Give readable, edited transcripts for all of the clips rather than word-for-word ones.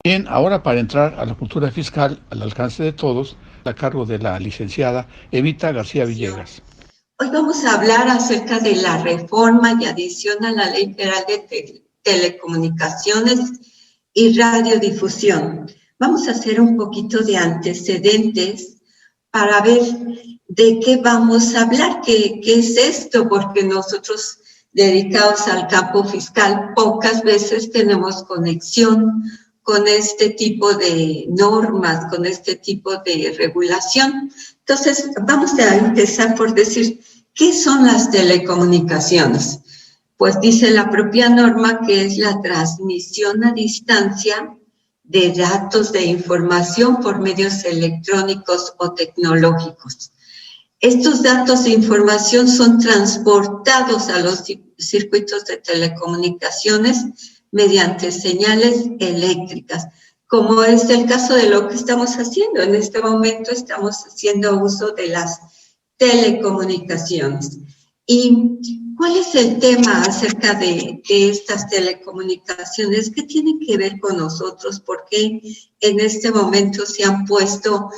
Bien, ahora para entrar a la cultura fiscal al alcance de todos, a cargo de la licenciada Evita García Villegas. Hoy vamos a hablar acerca de la reforma y adición a la Ley Federal de Telecomunicaciones y Radiodifusión. Vamos a hacer un poquito de antecedentes para ver de qué vamos a hablar, qué es esto, porque nosotros dedicados al campo fiscal pocas veces tenemos conexión con este tipo de normas, con este tipo de regulación. Entonces, vamos a empezar por decir, ¿qué son las telecomunicaciones? Pues dice la propia norma que es la transmisión a distancia de datos de información por medios electrónicos o tecnológicos. Estos datos de información son transportados a los circuitos de telecomunicaciones mediante señales eléctricas, como es el caso de lo que estamos haciendo. En este momento estamos haciendo uso de las telecomunicaciones. ¿Y cuál es el tema acerca de estas telecomunicaciones? ¿Qué tienen que ver con nosotros? ¿Por qué en este momento se han puesto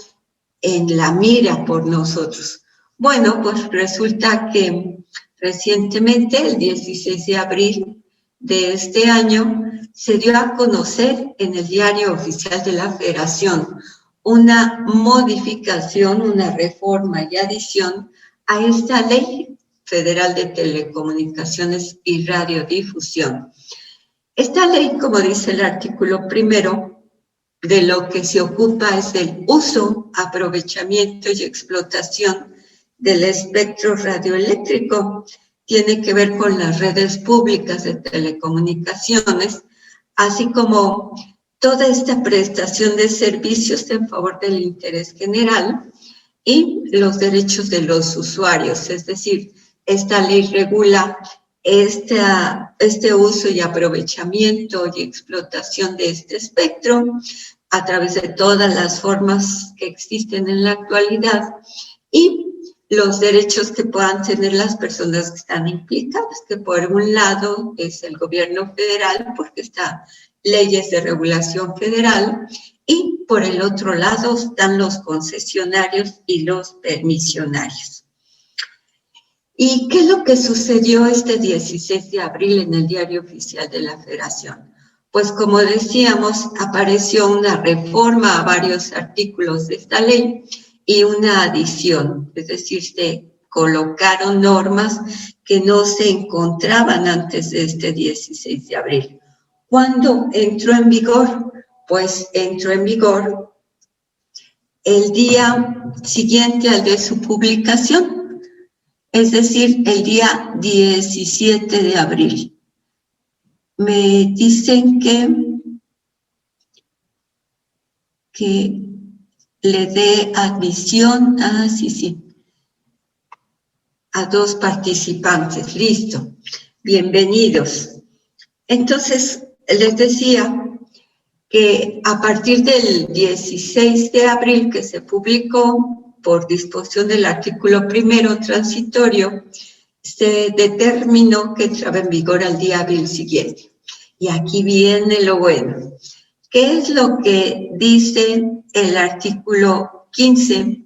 en la mira por nosotros? Bueno, pues resulta que recientemente, el 16 de abril de este año, se dio a conocer en el Diario Oficial de la Federación una modificación, una reforma y adición a esta Ley Federal de Telecomunicaciones y Radiodifusión. Esta ley, como dice el artículo primero, de lo que se ocupa es del uso, aprovechamiento y explotación del espectro radioeléctrico. Tiene que ver con las redes públicas de telecomunicaciones, así como toda esta prestación de servicios en favor del interés general y los derechos de los usuarios. Es decir, esta ley regula este uso y aprovechamiento y explotación de este espectro a través de todas las formas que existen en la actualidad y los derechos que puedan tener las personas que están implicadas, que por un lado es el gobierno federal, porque está leyes de regulación federal, y por el otro lado están los concesionarios y los permisionarios. ¿Y qué es lo que sucedió este 16 de abril en el Diario Oficial de la Federación? Pues como decíamos, apareció una reforma a varios artículos de esta ley y una adición, es decir, se colocaron normas que no se encontraban antes de este 16 de abril. ¿Cuándo entró en vigor? Pues entró en vigor el día siguiente al de su publicación, es decir, el día 17 de abril. Me dicen que le dé admisión, a dos participantes. Listo, bienvenidos. Entonces, les decía que a partir del 16 de abril que se publicó por disposición del artículo primero transitorio, se determinó que entraba en vigor al día hábil siguiente. Y aquí viene lo bueno. ¿Qué es lo que dice el artículo 15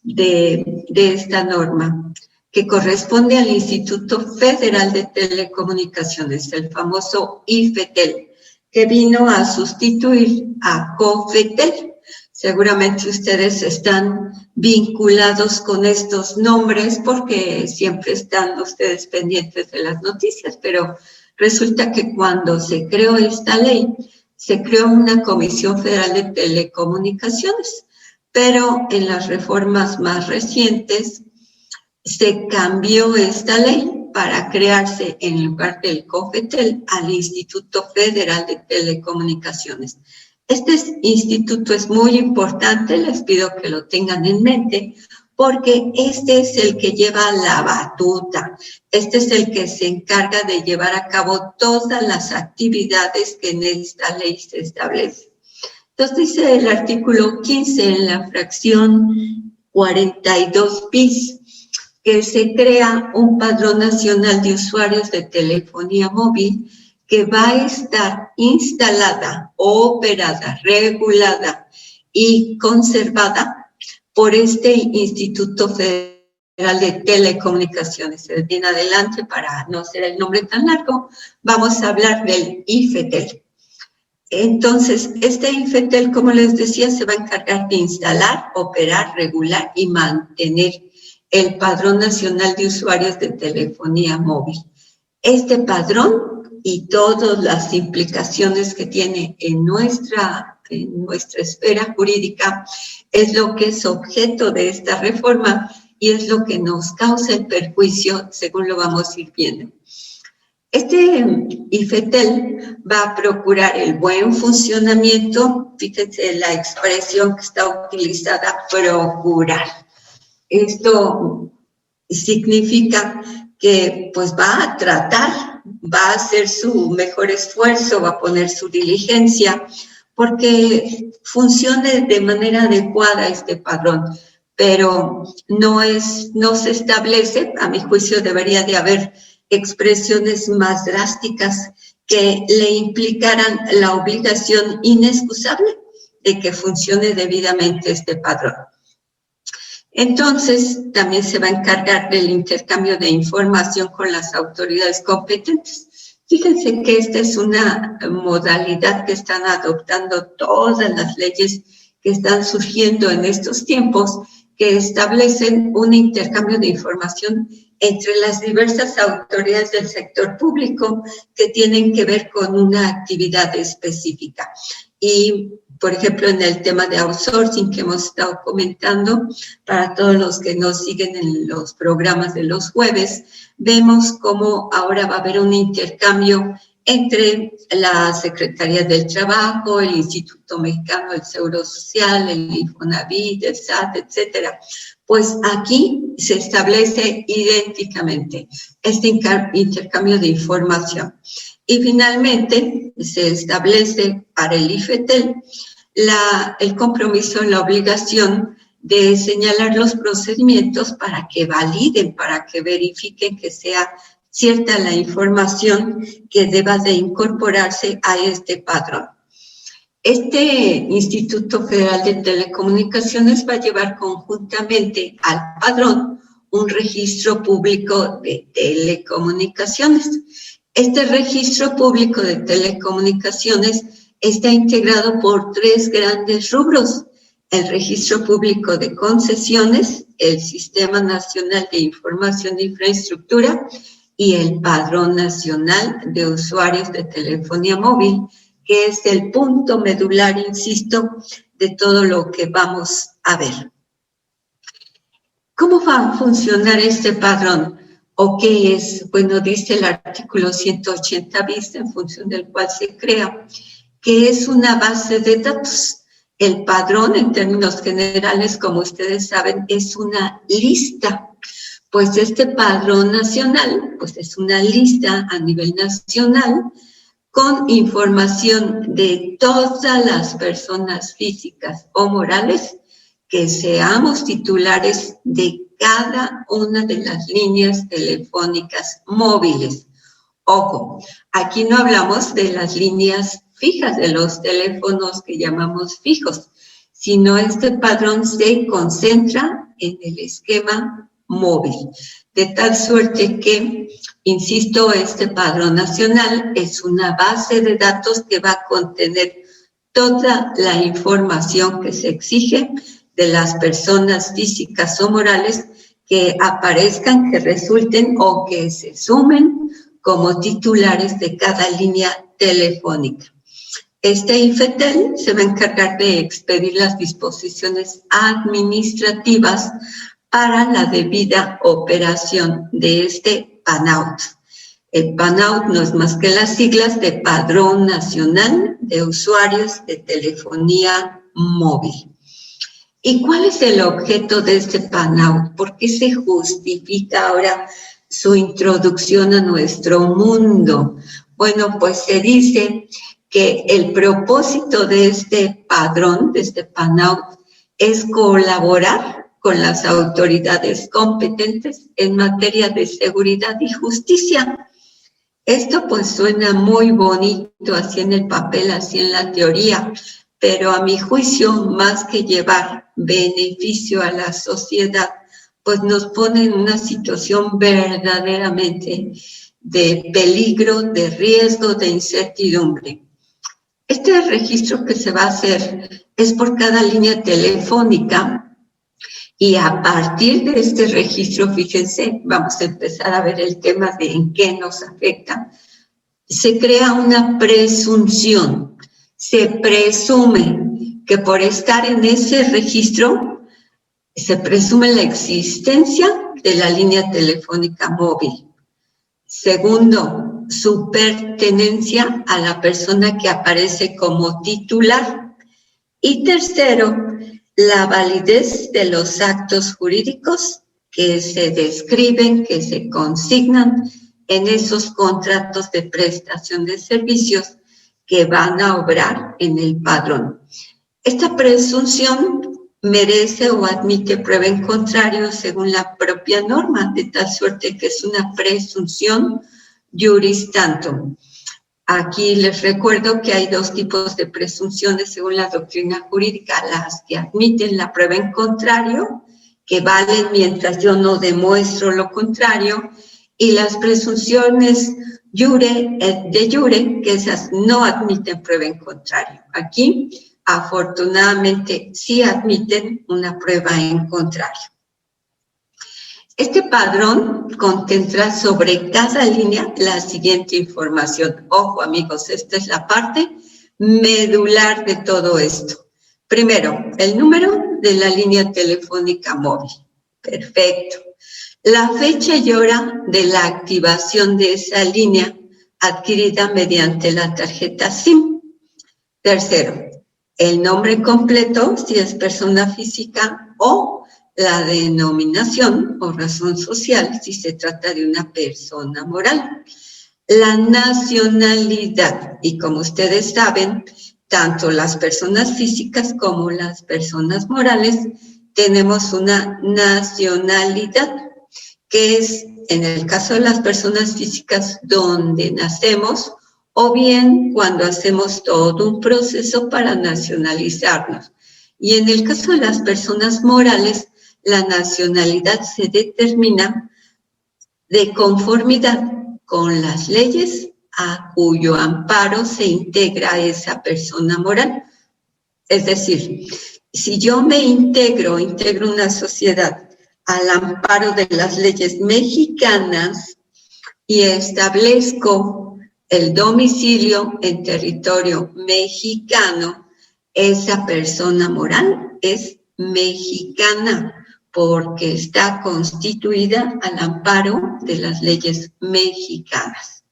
de esta norma? Que corresponde al Instituto Federal de Telecomunicaciones, el famoso IFETEL, que vino a sustituir a COFETEL. Seguramente ustedes están vinculados con estos nombres porque siempre están ustedes pendientes de las noticias, pero resulta que cuando se creó esta ley, se creó una Comisión Federal de Telecomunicaciones, pero en las reformas más recientes se cambió esta ley para crearse en lugar del COFETEL al Instituto Federal de Telecomunicaciones. Este instituto es muy importante, les pido que lo tengan en mente, porque este es el que lleva la batuta, este es el que se encarga de llevar a cabo todas las actividades que en esta ley se establecen. Entonces dice el artículo 15 en la fracción 42 bis, que se crea un padrón nacional de usuarios de telefonía móvil que va a estar instalada, operada, regulada y conservada por este Instituto Federal de Telecomunicaciones. Bien adelante, para no hacer el nombre tan largo, vamos a hablar del IFETEL. Entonces, este IFETEL, como les decía, se va a encargar de instalar, operar, regular y mantener el Padrón Nacional de Usuarios de Telefonía Móvil. Este padrón y todas las implicaciones que tiene en nuestra esfera jurídica es lo que es objeto de esta reforma y es lo que nos causa el perjuicio, según lo vamos a ir viendo. Este IFETEL va a procurar el buen funcionamiento, fíjense la expresión que está utilizada, procurar. Esto significa que pues va a tratar, va a hacer su mejor esfuerzo, va a poner su diligencia, porque funcione de manera adecuada este padrón, pero no se establece, a mi juicio debería de haber expresiones más drásticas que le implicaran la obligación inexcusable de que funcione debidamente este padrón. Entonces, también se va a encargar del intercambio de información con las autoridades competentes. Fíjense que esta es una modalidad que están adoptando todas las leyes que están surgiendo en estos tiempos, que establecen un intercambio de información entre las diversas autoridades del sector público que tienen que ver con una actividad específica. Y, por ejemplo, en el tema de outsourcing que hemos estado comentando, para todos los que nos siguen en los programas de los jueves, vemos cómo ahora va a haber un intercambio entre la Secretaría del Trabajo, el Instituto Mexicano del Seguro Social, el Infonavit, el SAT, etcétera. Pues aquí se establece idénticamente este intercambio de información. Y finalmente se establece para el IFETEL el compromiso, la obligación de señalar los procedimientos para que validen, para que verifiquen que sea cierta la información que deba de incorporarse a este padrón. Este Instituto Federal de Telecomunicaciones va a llevar conjuntamente al padrón un registro público de telecomunicaciones. Este registro público de telecomunicaciones está integrado por 3 grandes rubros: el registro público de concesiones, el Sistema Nacional de Información de Infraestructura y el Padrón Nacional de Usuarios de Telefonía Móvil, que es el punto medular, insisto, de todo lo que vamos a ver. ¿Cómo va a funcionar este padrón? ¿O qué es? Bueno, dice el artículo 180 bis, en función del cual se crea, que es una base de datos. El padrón, en términos generales, como ustedes saben, es una lista. Pues este padrón nacional, pues es una lista a nivel nacional con información de todas las personas físicas o morales que seamos titulares de cada una de las líneas telefónicas móviles. Ojo, aquí no hablamos de las líneas fijas, de los teléfonos que llamamos fijos, sino este padrón se concentra en el esquema móvil, de tal suerte que, insisto, este padrón nacional es una base de datos que va a contener toda la información que se exige de las personas físicas o morales que aparezcan, que resulten o que se sumen como titulares de cada línea telefónica. Este IFETEL se va a encargar de expedir las disposiciones administrativas para la debida operación de este PANAUT. El PANAUT no es más que las siglas de Padrón Nacional de Usuarios de Telefonía Móvil. ¿Y cuál es el objeto de este PANAUT? ¿Por qué se justifica ahora su introducción a nuestro mundo? Bueno, pues se dice que el propósito de este padrón, de este PANAUT, es colaborar con las autoridades competentes en materia de seguridad y justicia. Esto pues suena muy bonito así en el papel, así en la teoría, pero a mi juicio, más que llevar beneficio a la sociedad, pues nos pone en una situación verdaderamente de peligro, de riesgo, de incertidumbre. Este registro que se va a hacer es por cada línea telefónica y a partir de este registro, fíjense, vamos a empezar a ver el tema de en qué nos afecta. Se crea una presunción. Se presume que por estar en ese registro, se presume la existencia de la línea telefónica móvil. Segundo, su pertenencia a la persona que aparece como titular. Y tercero, la validez de los actos jurídicos que se describen, que se consignan en esos contratos de prestación de servicios que van a obrar en el padrón. Esta presunción merece o admite prueba en contrario según la propia norma, de tal suerte que es una presunción juris tantum. Aquí les recuerdo que hay dos tipos de presunciones según la doctrina jurídica, las que admiten la prueba en contrario, que valen mientras yo no demuestro lo contrario, y las presunciones de jure, que esas no admiten prueba en contrario. Aquí, afortunadamente, sí admiten una prueba en contrario. Este padrón contendrá sobre cada línea la siguiente información. Ojo, amigos, esta es la parte medular de todo esto. Primero, el número de la línea telefónica móvil. Perfecto. La fecha y hora de la activación de esa línea adquirida mediante la tarjeta SIM. Tercero, el nombre completo, si es persona física, o la denominación o razón social, si se trata de una persona moral. La nacionalidad, y como ustedes saben, tanto las personas físicas como las personas morales tenemos una nacionalidad, que es, en el caso de las personas físicas, donde nacemos, o bien cuando hacemos todo un proceso para nacionalizarnos. Y en el caso de las personas morales, la nacionalidad se determina de conformidad con las leyes a cuyo amparo se integra esa persona moral. Es decir, si yo me integro una sociedad al amparo de las leyes mexicanas y establezco el domicilio en territorio mexicano, esa persona moral es mexicana porque está constituida al amparo de las leyes mexicanas.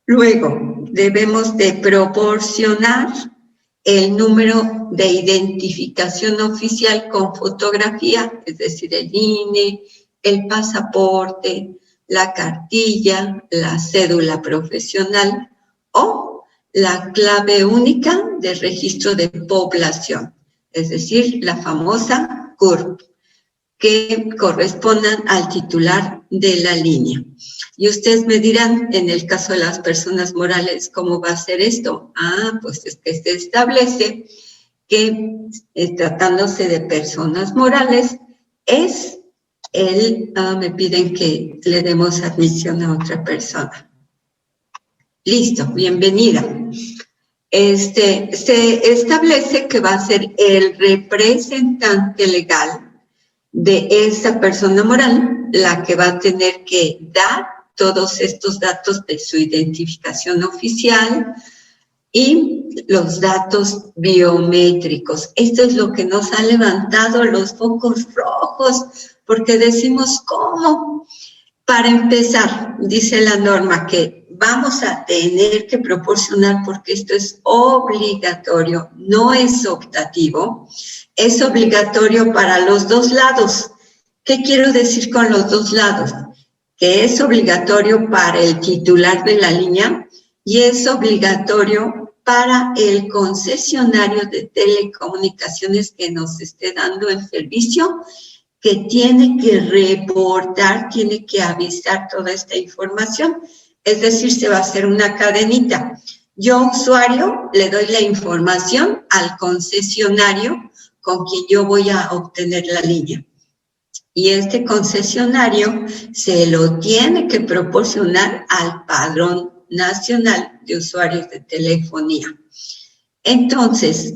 Luego, debemos de proporcionar el número de identificación oficial con fotografía, es decir, el INE, el pasaporte, la cartilla, la cédula profesional o la clave única de registro de población, es decir, la famosa CURP, que correspondan al titular de la línea. Y ustedes me dirán, en el caso de las personas morales, ¿cómo va a ser esto? Pues es que se establece que, tratándose de personas morales, me piden que le demos admisión a otra persona. Listo, bienvenida. Se establece que va a ser el representante legal de esa persona moral la que va a tener que dar todos estos datos de su identificación oficial y los datos biométricos. Esto es lo que nos ha levantado los focos rojos, porque decimos, ¿cómo? Para empezar, dice la norma que vamos a tener que proporcionar, porque esto es obligatorio, no es optativo, es obligatorio para los dos lados. ¿Qué quiero decir con los dos lados? Que es obligatorio para el titular de la línea y es obligatorio para el concesionario de telecomunicaciones que nos esté dando el servicio, que tiene que reportar, tiene que avisar toda esta información. Es decir, se va a hacer una cadenita. Yo, usuario, le doy la información al concesionario con quien yo voy a obtener la línea. Y este concesionario se lo tiene que proporcionar al Padrón Nacional de Usuarios de Telefonía. Entonces,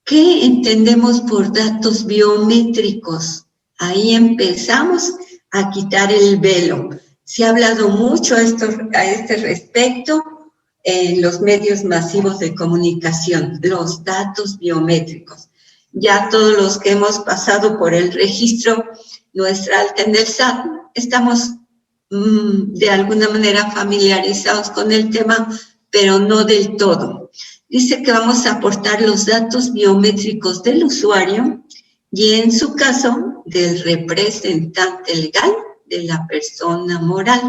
¿qué entendemos por datos biométricos? Ahí empezamos a quitar el velo. Se ha hablado mucho a este respecto en los medios masivos de comunicación, los datos biométricos. Ya todos los que hemos pasado por el registro, nuestra alta en el SAT, estamos de alguna manera familiarizados con el tema, pero no del todo. Dice que vamos a aportar los datos biométricos del usuario y, en su caso, del representante legal de la persona moral.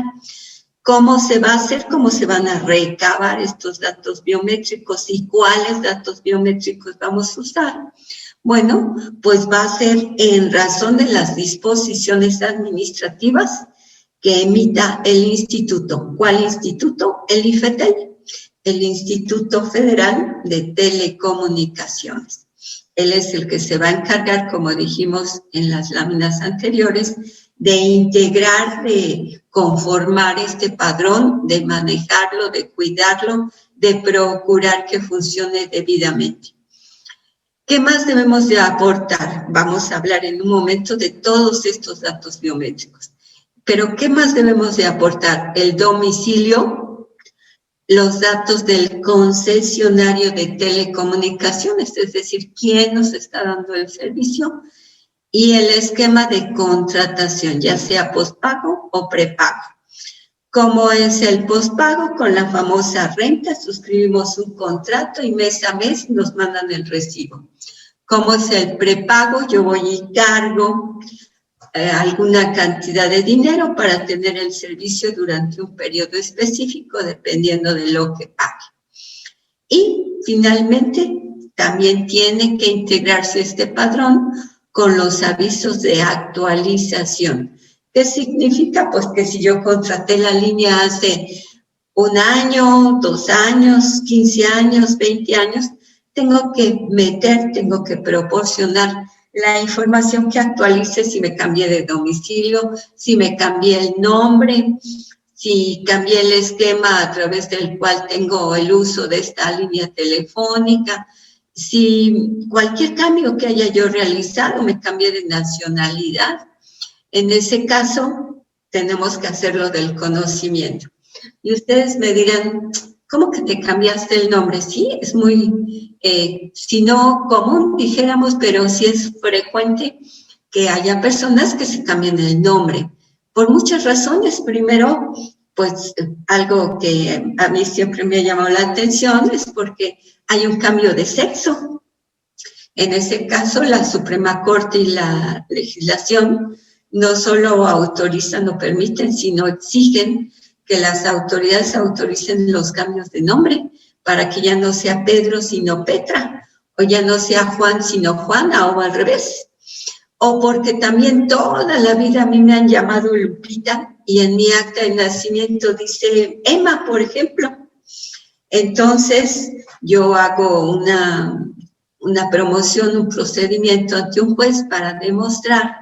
¿Cómo se va a hacer? ¿Cómo se van a recabar estos datos biométricos y cuáles datos biométricos vamos a usar? Bueno, pues va a ser en razón de las disposiciones administrativas que emita el instituto. ¿Cuál instituto? El IFETEL, el Instituto Federal de Telecomunicaciones. Él es el que se va a encargar, como dijimos en las láminas anteriores, de integrar, de conformar este padrón, de manejarlo, de cuidarlo, de procurar que funcione debidamente. ¿Qué más debemos de aportar? Vamos a hablar en un momento de todos estos datos biométricos. Pero ¿qué más debemos de aportar? El domicilio, los datos del concesionario de telecomunicaciones, es decir, quién nos está dando el servicio, y el esquema de contratación, ya sea postpago o prepago. ¿Cómo es el postpago? Con la famosa renta, suscribimos un contrato y mes a mes nos mandan el recibo. ¿Cómo es el prepago? Yo voy y cargo alguna cantidad de dinero para tener el servicio durante un periodo específico, dependiendo de lo que pague. Y finalmente, también tiene que integrarse este padrón con los avisos de actualización. ¿Qué significa? Pues que si yo contraté la línea hace 1 año, 2 años, 15 años, 20 años, tengo que proporcionar la información que actualice si me cambié de domicilio, si me cambié el nombre, si cambié el esquema a través del cual tengo el uso de esta línea telefónica, si cualquier cambio que haya yo realizado, me cambié de nacionalidad. En ese caso, tenemos que hacerlo del conocimiento. Y ustedes me dirán, ¿cómo que te cambiaste el nombre? Sí, es muy, si no común, dijéramos, pero sí es frecuente que haya personas que se cambien el nombre. Por muchas razones. Primero, pues algo que a mí siempre me ha llamado la atención es porque hay un cambio de sexo. En ese caso, la Suprema Corte y la legislación no solo autorizan o permiten, sino exigen que las autoridades autoricen los cambios de nombre para que ya no sea Pedro sino Petra, o ya no sea Juan sino Juana, o al revés. O porque también toda la vida a mí me han llamado Lupita y en mi acta de nacimiento dice Emma, por ejemplo. Entonces, yo hago una promoción, un procedimiento ante un juez para demostrar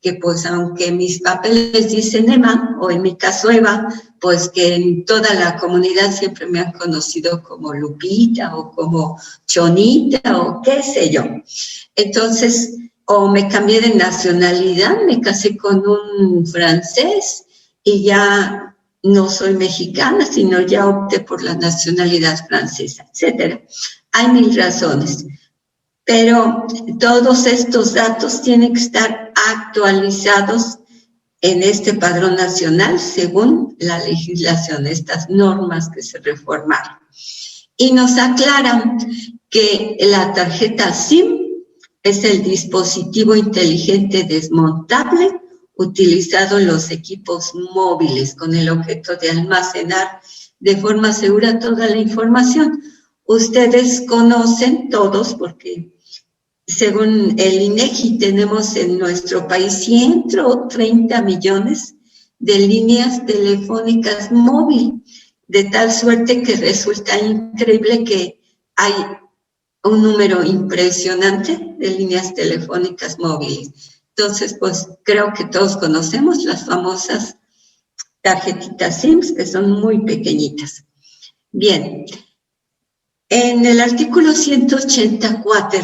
que, pues, aunque mis papeles dicen Emma, o en mi caso Eva, pues que en toda la comunidad siempre me han conocido como Lupita, o como Chonita, o qué sé yo. Entonces, o me cambié de nacionalidad, me casé con un francés, y ya no soy mexicana, sino ya opté por la nacionalidad francesa, etcétera. Hay 1000 razones. Pero todos estos datos tienen que estar actualizados en este padrón nacional según la legislación, estas normas que se reformaron. Y nos aclaran que la tarjeta SIM es el dispositivo inteligente desmontable utilizado en los equipos móviles con el objeto de almacenar de forma segura toda la información. Ustedes conocen todos, porque según el INEGI tenemos en nuestro país 130 millones de líneas telefónicas móviles, de tal suerte que resulta increíble que hay un número impresionante de líneas telefónicas móviles. Entonces, pues creo que todos conocemos las famosas tarjetitas SIMs, que son muy pequeñitas. Bien, en el artículo 184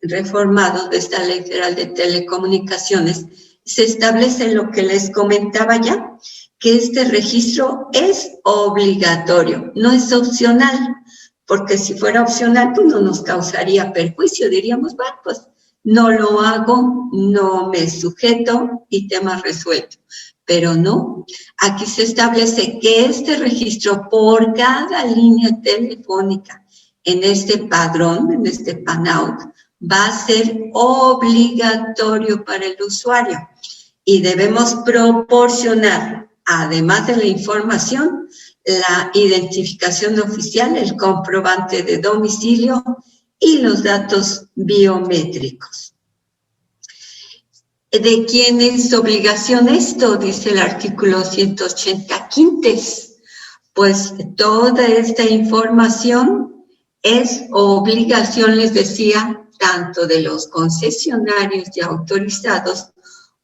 reformado de esta Ley Federal de Telecomunicaciones, se establece lo que les comentaba ya, que este registro es obligatorio, no es opcional, porque si fuera opcional, pues no nos causaría perjuicio, diríamos, bueno, pues no lo hago, no me sujeto y tema resuelto. Pero no, aquí se establece que este registro por cada línea telefónica en este padrón, en este PANAUT, va a ser obligatorio para el usuario y debemos proporcionar, además de la información, la identificación oficial, el comprobante de domicilio y los datos biométricos. ¿De quién es obligación esto? Dice el artículo 180 quintes. Pues toda esta información es obligación, les decía, tanto de los concesionarios ya autorizados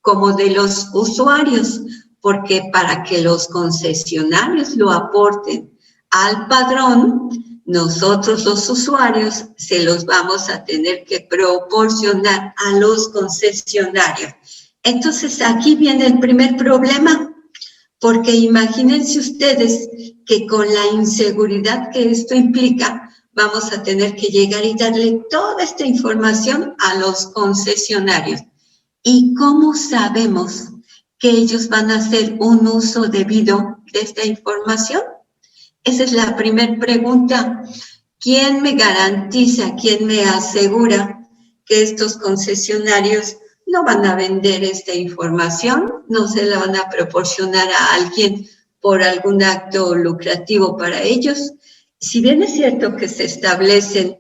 como de los usuarios, porque para que los concesionarios lo aporten al padrón, nosotros los usuarios se los vamos a tener que proporcionar a los concesionarios. Entonces aquí viene el primer problema, porque imagínense ustedes que con la inseguridad que esto implica, vamos a tener que llegar y darle toda esta información a los concesionarios. ¿Y cómo sabemos que ellos van a hacer un uso debido de esta información? Esa es la primera pregunta. ¿Quién me garantiza, quién me asegura que estos concesionarios no van a vender esta información, no se la van a proporcionar a alguien por algún acto lucrativo para ellos? Si bien es cierto que se establecen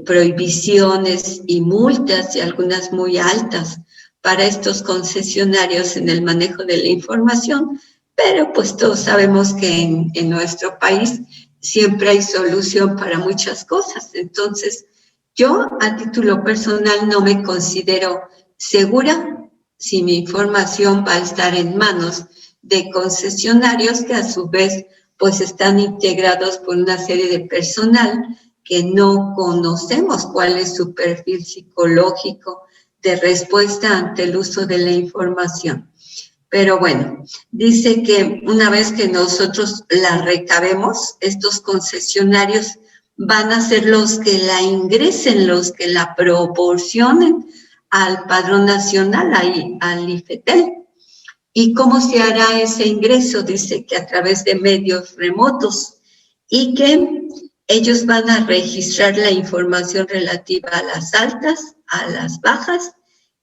prohibiciones y multas, y algunas muy altas, para estos concesionarios en el manejo de la información, pero pues todos sabemos que en nuestro país siempre hay solución para muchas cosas. Entonces, yo a título personal no me considero segura si mi información va a estar en manos de concesionarios que a su vez pues están integrados por una serie de personal que no conocemos cuál es su perfil psicológico de respuesta ante el uso de la información. Pero bueno, dice que una vez que nosotros la recabemos, estos concesionarios van a ser los que la ingresen, los que la proporcionen al Padrón Nacional, al IFETEL. ¿Y cómo se hará ese ingreso? Dice que a través de medios remotos y que ellos van a registrar la información relativa a las altas, a las bajas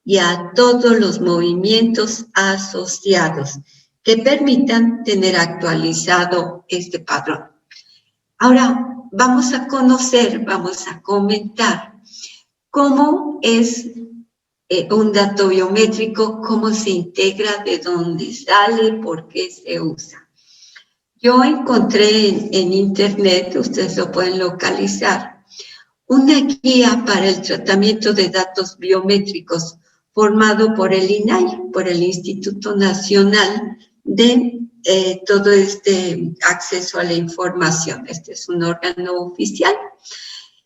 y a todos los movimientos asociados que permitan tener actualizado este padrón. Ahora vamos a conocer, vamos a comentar cómo es un dato biométrico, cómo se integra, de dónde sale, por qué se usa. Yo encontré en internet, ustedes lo pueden localizar, una guía para el tratamiento de datos biométricos formado por el INAI, por el Instituto Nacional de todo este acceso a la información. Este es un órgano oficial.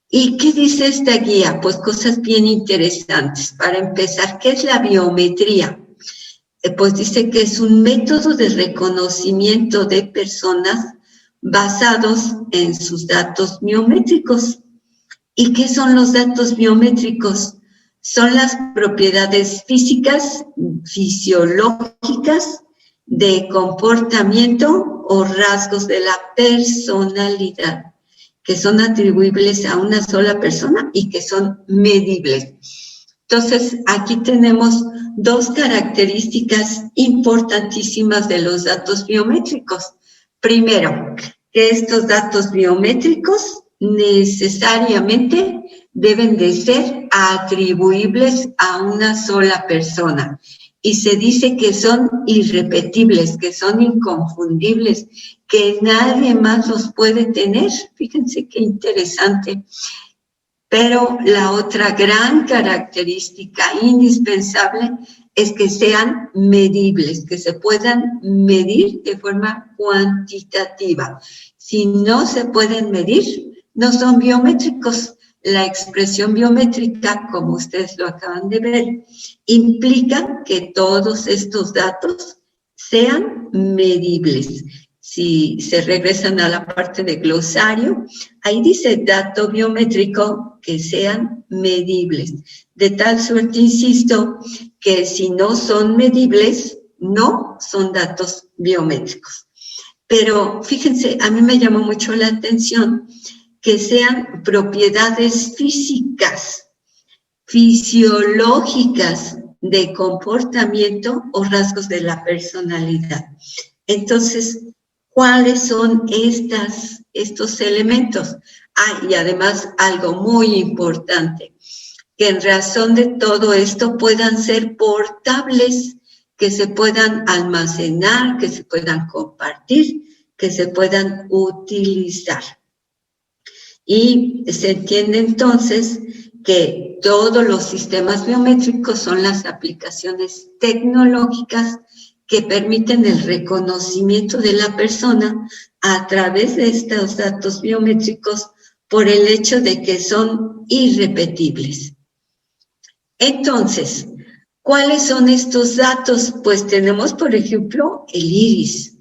¿Y qué dice esta guía? Pues cosas bien interesantes. Para empezar, ¿qué es la biometría? Pues dice que es un método de reconocimiento de personas basados en sus datos biométricos. ¿Y qué son los datos biométricos? Son las propiedades físicas, fisiológicas, de comportamiento o rasgos de la personalidad, que son atribuibles a una sola persona y que son medibles. Entonces, aquí tenemos dos características importantísimas de los datos biométricos. Primero, que estos datos biométricos necesariamente deben de ser atribuibles a una sola persona. y se dice que son irrepetibles, que son inconfundibles, que nadie más los puede tener. Fíjense qué interesante. Pero la otra gran característica indispensable es que sean medibles, que se puedan medir de forma cuantitativa. Si no se pueden medir, no son biométricos. La expresión biométrica, como ustedes lo acaban de ver, implica que todos estos datos sean medibles. Si se regresan a la parte de glosario, ahí dice dato biométrico que sean medibles. De tal suerte, insisto, que si no son medibles, no son datos biométricos. Pero fíjense, a mí me llamó mucho la atención que sean propiedades físicas, fisiológicas de comportamiento o rasgos de la personalidad. Entonces, ¿cuáles son estos elementos? Y además algo muy importante, que en razón de todo esto puedan ser portables, que se puedan almacenar, que se puedan compartir, que se puedan utilizar. Y se entiende entonces que todos los sistemas biométricos son las aplicaciones tecnológicas que permiten el reconocimiento de la persona a través de estos datos biométricos por el hecho de que son irrepetibles. Entonces, ¿cuáles son estos datos? Pues tenemos, por ejemplo, el iris,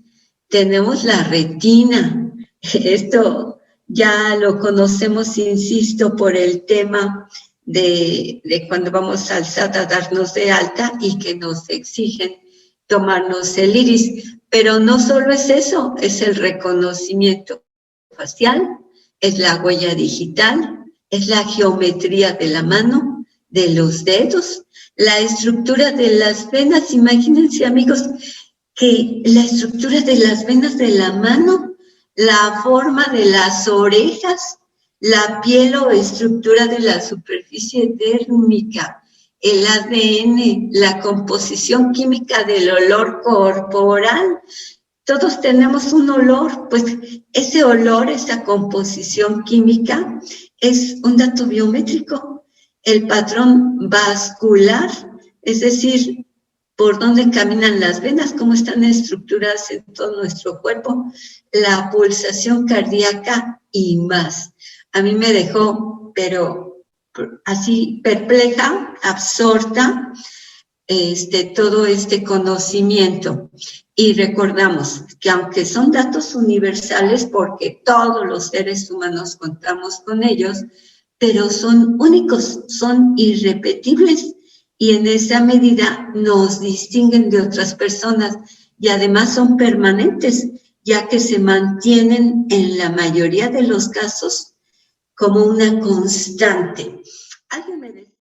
tenemos la retina. Esto ya lo conocemos, insisto, por el tema de cuando vamos al SAT a darnos de alta y que nos exigen tomarnos el iris. Pero no solo es eso, es el reconocimiento facial, es la huella digital, es la geometría de la mano, de los dedos, la estructura de las venas. Imagínense, amigos, que la estructura de las venas de la mano, la forma de las orejas, la piel o estructura de la superficie dérmica, el ADN, la composición química del olor corporal. Todos tenemos un olor, pues ese olor, esa composición química es un dato biométrico. El patrón vascular, es decir, por dónde caminan las venas, cómo están estructuradas en todo nuestro cuerpo, la pulsación cardíaca y más. A mí me dejó, pero así perpleja, absorta, todo este conocimiento. Y recordamos que aunque son datos universales, porque todos los seres humanos contamos con ellos, pero son únicos, son irrepetibles y en esa medida nos distinguen de otras personas y además son permanentes, ya que se mantienen en la mayoría de los casos como una constante. ¿Alguien me decía?